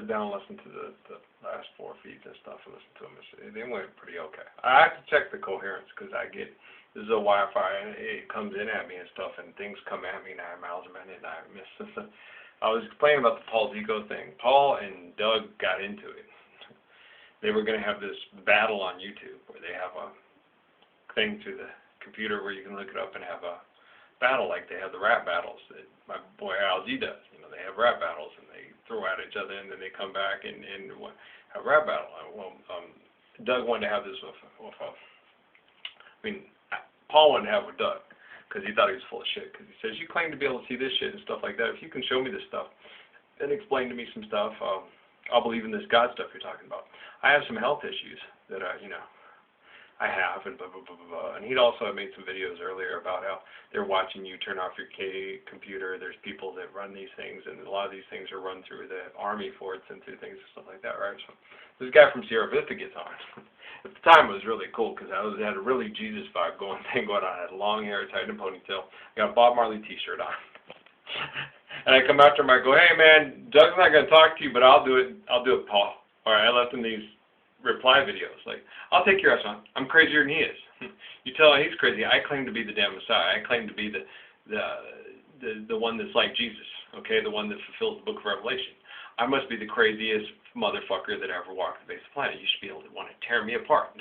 sit down and listen to the last 4 feeds and stuff and listen to them. They went pretty okay. I have to check the coherence because this is a Wi-Fi and it comes in at me and stuff and things come at me 9 miles a minute and I miss this. I was explaining about the Paul's Ego thing. Paul and Doug got into it. They were going to have this battle on YouTube where they have a thing through the computer where you can look it up and have a battle like they have the rap battles that my boy Al Z does. You know, they have rap battles and they throw at each other and then they come back and have a rap battle. Well, Doug wanted to have this Paul wanted to have with Doug because he thought he was full of shit because he says, you claim to be able to see this shit and stuff like that. If you can show me this stuff and explain to me some stuff, I'll believe in this God stuff you're talking about. I have some health issues that I have, and blah, blah, blah, blah, blah. And he'd also made some videos earlier about how they're watching you turn off your computer. There's people that run these things, and a lot of these things are run through the Army forts and through things and stuff like that, right? So this guy from Sierra Vista gets on. At the time, it was really cool because I had a really Jesus vibe going on. I had long hair, tied in a ponytail. I got a Bob Marley T-shirt on. And I come after him, I go, hey, man, Doug's not going to talk to you, but I'll do it, Paul. All right, I left him these reply videos. Like, I'll take your ass on. I'm crazier than he is. You tell him he's crazy. I claim to be the damn Messiah. I claim to be the one that's like Jesus, okay, the one that fulfills the book of Revelation. I must be the craziest motherfucker that ever walked the face of the planet. You should be able to want to tear me apart.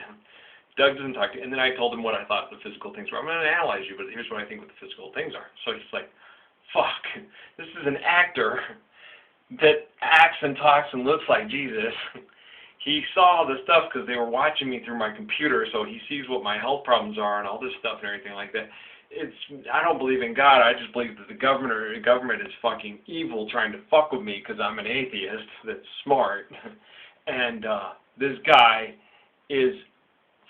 Doug doesn't talk to you. And then I told him what I thought the physical things were. I'm going to analyze you, but here's what I think what the physical things are. So he's like, fuck, this is an actor that acts and talks and looks like Jesus. He saw the stuff because they were watching me through my computer, so he sees what my health problems are and all this stuff and everything like that. I don't believe in God. I just believe that the government is fucking evil trying to fuck with me because I'm an atheist that's smart. And this guy is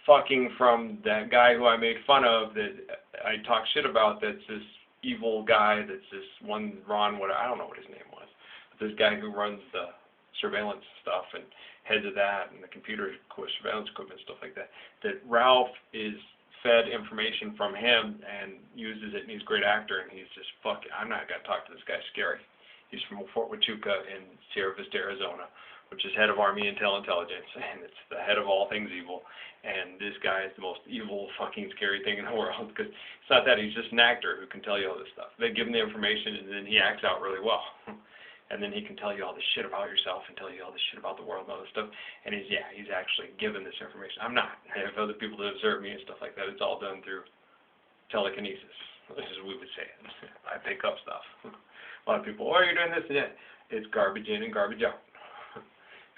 fucking from that guy who I made fun of that I talk shit about that's this evil guy that's this one Ron, I don't know what his name was. But this guy who runs the surveillance stuff and heads of that and the computer surveillance equipment, stuff like that, that Ralph is fed information from him and uses it, and he's a great actor, and he's just, fuck it, I'm not going to talk to this guy, scary. He's from Fort Huachuca in Sierra Vista, Arizona, which is head of Army Intelligence, and it's the head of all things evil, and this guy is the most evil, fucking scary thing in the world, because it's not that, he's just an actor who can tell you all this stuff. They give him the information, and then he acts out really well. And then he can tell you all this shit about yourself and tell you all this shit about the world and all this stuff. And he's actually given this information. I'm not. I have other people that observe me and stuff like that. It's all done through telekinesis, as we would say it. I pick up stuff. A lot of people, oh, you're doing this and that. It's garbage in and garbage out.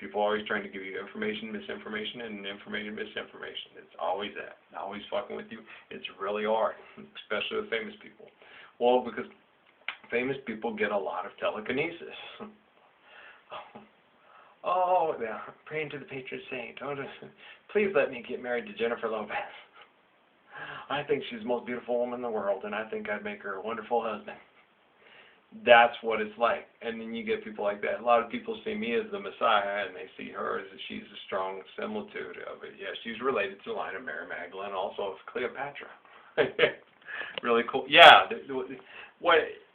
People are always trying to give you information, misinformation, and information, misinformation. It's always that. Always fucking with you. It's really hard, especially with famous people. Well, because famous people get a lot of telekinesis. Oh, yeah, praying to the patron saint. Oh, please let me get married to Jennifer Lopez. I think she's the most beautiful woman in the world, and I think I'd make her a wonderful husband. That's what it's like. And then you get people like that. A lot of people see me as the Messiah, and they see her as she's a strong similitude of it. Yeah, she's related to the line of Mary Magdalene, also of Cleopatra. Really cool. Yeah,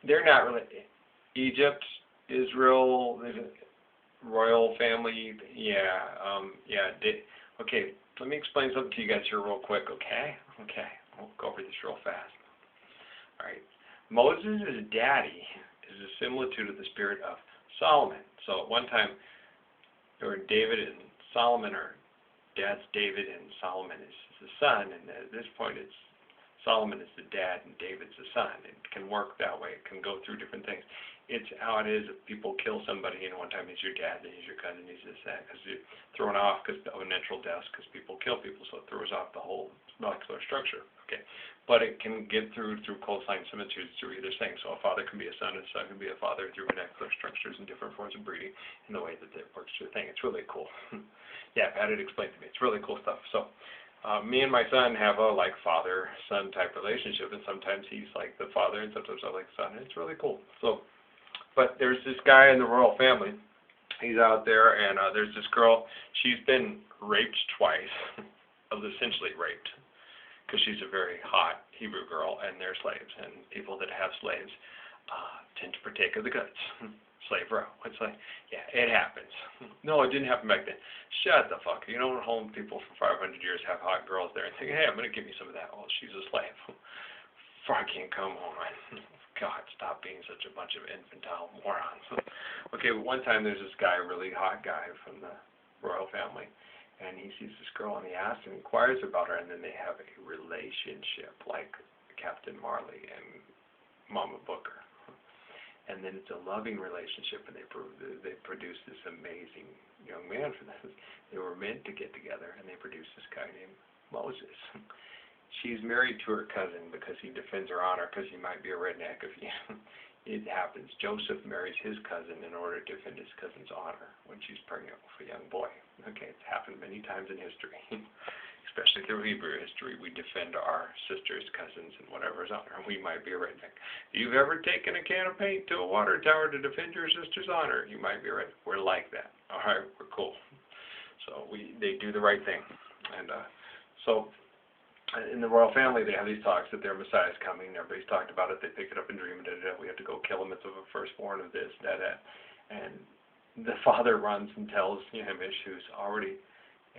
they're not really. Egypt, Israel, royal family. Okay, let me explain something to you guys here real quick, okay? Okay, we'll go over this real fast. All right. Moses' daddy is a similitude of the spirit of Solomon. So at one time, there were David and Solomon, or dad's David and Solomon is the son, and at this point it's Solomon is the dad and David's the son. It can work that way. It can go through different things. It's how it is if people kill somebody, and one time he's your dad, then he's your cousin, he's this, that, because you're thrown off because of natural deaths, because people kill people, so it throws off the whole molecular structure. Okay, but it can get through cosine similitudes through either thing. So a father can be a son, and a son can be a father through molecular structures and different forms of breeding in the way that it works through the thing. It's really cool. Yeah, I've had it explained to me. It's really cool stuff. So me and my son have a like father-son type relationship, and sometimes he's like the father, and sometimes I'm like the son. And it's really cool. So, but there's this guy in the royal family. He's out there, and there's this girl. She's been raped twice, essentially raped, because she's a very hot Hebrew girl, and they're slaves, and people that have slaves tend to partake of the goods. slave row. It's like, yeah, it happens. No, it didn't happen back then. Shut the fuck. You don't hold people for 500 years have hot girls there and think, hey, I'm going to give you some of that. Well, she's a slave. Fucking come on. God, stop being such a bunch of infantile morons. Okay, one time there's this guy, a really hot guy from the royal family, and he sees this girl and he asks and inquires about her, and then they have a relationship like Captain Marley and Mama Booker. And then it's a loving relationship, and they produce this amazing young man for this. They were meant to get together, and they produced this guy named Moses. She's married to her cousin because he defends her honor, because he might be a redneck. If he, it happens. Joseph marries his cousin in order to defend his cousin's honor when she's pregnant with a young boy. Okay, it's happened many times in history, especially through Hebrew history. We defend our sisters, cousins, and whatever's honor. We might be a redneck. If you've ever taken a can of paint to a water tower to defend your sister's honor, you might be a redneck. We're like that. All right, we're cool. So they do the right thing, and so. In the royal family, they have these talks that their Messiah is coming. Everybody's talked about it. They pick it up and dream it. We have to go kill him. It's of a firstborn of this, that. And the father runs and tells Hamish, who's already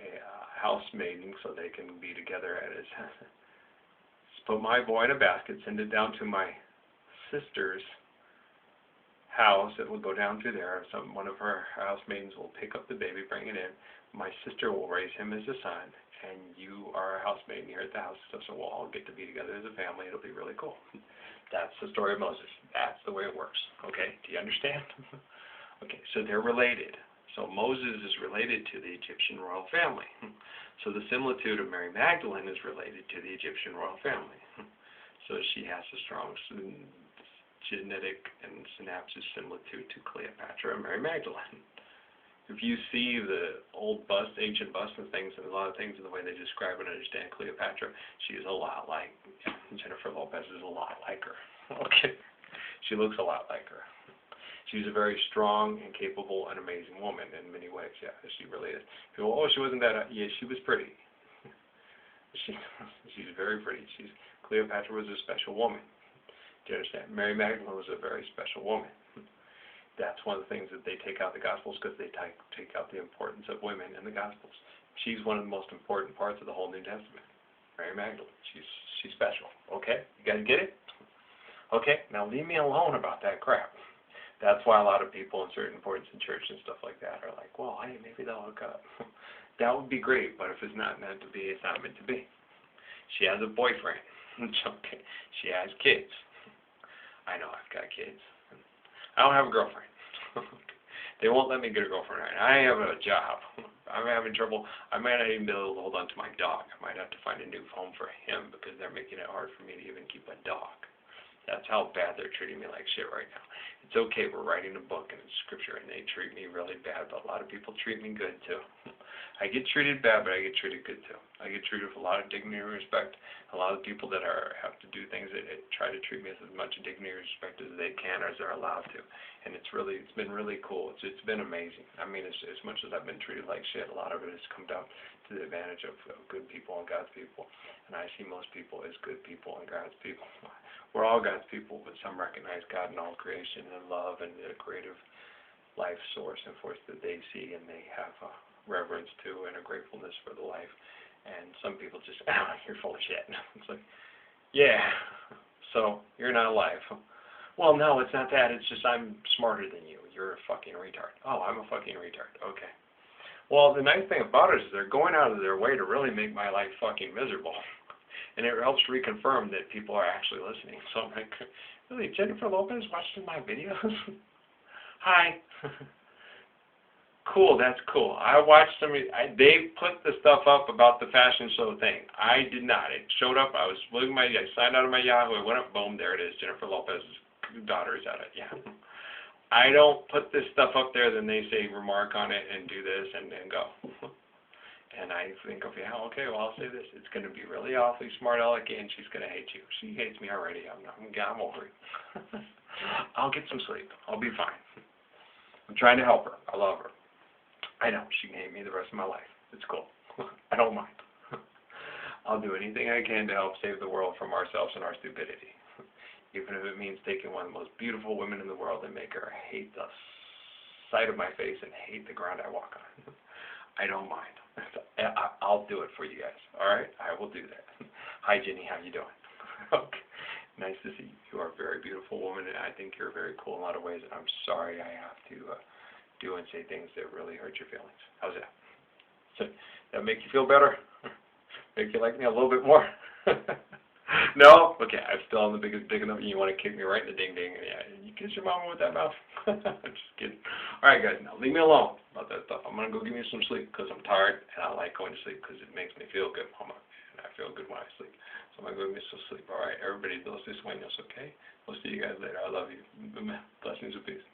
a housemaiden, so they can be together at his house. Put my boy in a basket, send it down to my sister's house. It will go down to there. One of her housemaidens will pick up the baby, bring it in. My sister will raise him as a son. And you are a housemaid here at the house, so we'll all get to be together as a family. It'll be really cool. That's the story of Moses. That's the way it works. Okay, do you understand? Okay, so they're related. So Moses is related to the Egyptian royal family. So the similitude of Mary Magdalene is related to the Egyptian royal family. So she has a strong genetic and synapses similitude to Cleopatra and Mary Magdalene. If you see the old busts, ancient busts and things, and a lot of things in the way they describe and understand Cleopatra, she is a lot like Jennifer Lopez is a lot like her. Okay, she looks a lot like her. She's a very strong and capable and amazing woman in many ways. Yeah, she really is. People, oh, she wasn't that. Yeah, she was pretty. She's very pretty. Cleopatra was a special woman. Do you understand? Mary Magdalene was a very special woman. That's one of the things that they take out the Gospels, because they take out the importance of women in the Gospels. She's one of the most important parts of the whole New Testament. Mary Magdalene. She's special. Okay? You guys get it? Okay? Now leave me alone about that crap. That's why a lot of people in certain points in church and stuff like that are like, well, hey, maybe they'll hook up. That would be great, but if it's not meant to be, it's not meant to be. She has a boyfriend. Okay. She has kids. I know I've got kids. I don't have a girlfriend. They won't let me get a girlfriend right now. I have a job. I'm having trouble. I might not even be able to hold on to my dog. I might have to find a new home for him because they're making it hard for me to even keep a dog. That's how bad they're treating me like shit right now. It's okay, we're writing a book and it's scripture and they treat me really bad, but a lot of people treat me good too. I get treated bad, but I get treated good too. I get treated with a lot of dignity and respect. A lot of people that have to do things that try to treat me with as much dignity and respect as they can or as they're allowed to. And it's been really cool. It's been amazing. I mean, as much as I've been treated like shit, a lot of it has come down to the advantage of good people and God's people. And I see most people as good people and God's people. We're all God's people, but some recognize God in all creation and love and the creative life source and force that they see, and they have a reverence to and a gratefulness for the life. And some people just, you're full of shit. It's like, yeah, so you're not alive. Well, no, it's not that. It's just I'm smarter than you. You're a fucking retard. Oh, I'm a fucking retard. Okay. Well, the nice thing about it is they're going out of their way to really make my life fucking miserable. And it helps reconfirm that people are actually listening. So I'm like, really, Jennifer Lopez watching my videos? Hi. Cool, that's cool. I watched some. They put the stuff up about the fashion show thing. I did not. It showed up. I signed out of my Yahoo. I went up. Boom. There it is. Jennifer Lopez's daughter is at it. Yeah. I don't put this stuff up there. Then they say remark on it and do this and then go. And I think, okay, well, I'll say this. It's going to be really awfully smart aleck, and she's going to hate you. She hates me already. I'm over it. I'll get some sleep. I'll be fine. I'm trying to help her. I love her. I know. She can hate me the rest of my life. It's cool. I don't mind. I'll do anything I can to help save the world from ourselves and our stupidity. Even if it means taking one of the most beautiful women in the world and make her hate us sight of my face and hate the ground I walk on. I don't mind. I'll do it for you guys. All right, I will do that. Hi, Jenny. How you doing? Okay. Nice to see you. You are a very beautiful woman, and I think you're very cool in a lot of ways. And I'm sorry I have to do and say things that really hurt your feelings. How's that? So, that make you feel better? Make you like me a little bit more? No? Okay, I'm still on the big enough. You want to kick me right in the ding ding. Yeah, you kiss your mama with that mouth. I'm just kidding. All right, guys, now leave me alone about that stuff. I'm going to go give me some sleep because I'm tired, and I like going to sleep because it makes me feel good, mama. And I feel good when I sleep. So I'm going to go get me some sleep. All right, everybody, those sueños, okay? We'll see you guys later. I love you. Blessings and peace.